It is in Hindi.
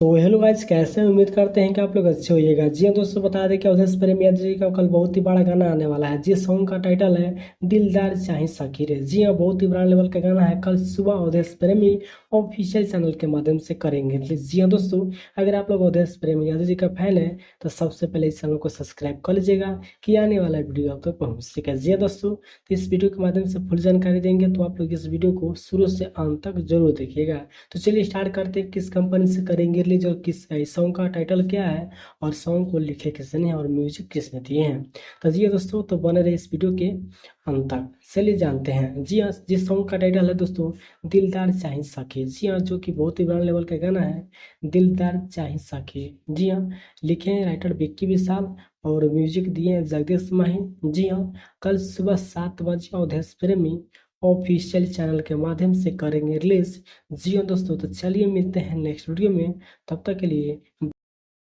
तो हेलो गाइस, कैसे हैं? उम्मीद करते हैं कि आप लोग अच्छे होइएगा। जी हाँ दोस्तों, बता दें कि अवधेश प्रेमिया जी का कल बहुत ही बड़ा गाना आने वाला है। जी, सॉन्ग का टाइटल है दिलदार चाहे साकिर। जी हाँ, बहुत ही बड़ा लेवल का गाना है। कल सुबह अवधेश प्रेमी ऑफिशियल चैनल के माध्यम से करेंगे रिलीज। जी हाँ दोस्तों, अगर आप लोग अवधेश प्रेमी यादव जी का फैन है तो सबसे पहले इस चैनल को सब्सक्राइब कर लीजिएगा कि आने वाला वीडियो आप तक पहुँच सके। जी हाँ दोस्तों, तो इस वीडियो के माध्यम से फुल जानकारी देंगे, तो आप लोग इस वीडियो को शुरू से अंत तक जरूर देखिएगा। तो चलिए स्टार्ट करते हैं, किस कंपनी से करेंगे रिलीज और किस सॉन्ग का टाइटल क्या है और सॉन्ग को लिखे किसने और म्यूजिक किसने दिए हैं। तो जी हाँ दोस्तों, तो बने रहे इस वीडियो के अंत तक। चलिए जानते हैं। जी हाँ, जिस सॉन्ग का टाइटल है दोस्तों दिलदार चाहे साकी। जी हाँ, जो कि बहुत ही बड़ा लेवल का गाना है, दिलदार चाहे साकी। जी हाँ, लिखे हैं राइटर विक्की विशाल और म्यूजिक दिए हैं जगदीश माही। जी हाँ, कल सुबह 7 बजे अवधेश प्रेमी ऑफिशियल चैनल के माध्यम से करेंगे रिलीज। जी हाँ दोस्तों, तो चलिए मिलते हैं नेक्स्ट वीडियो में। तब तक के लिए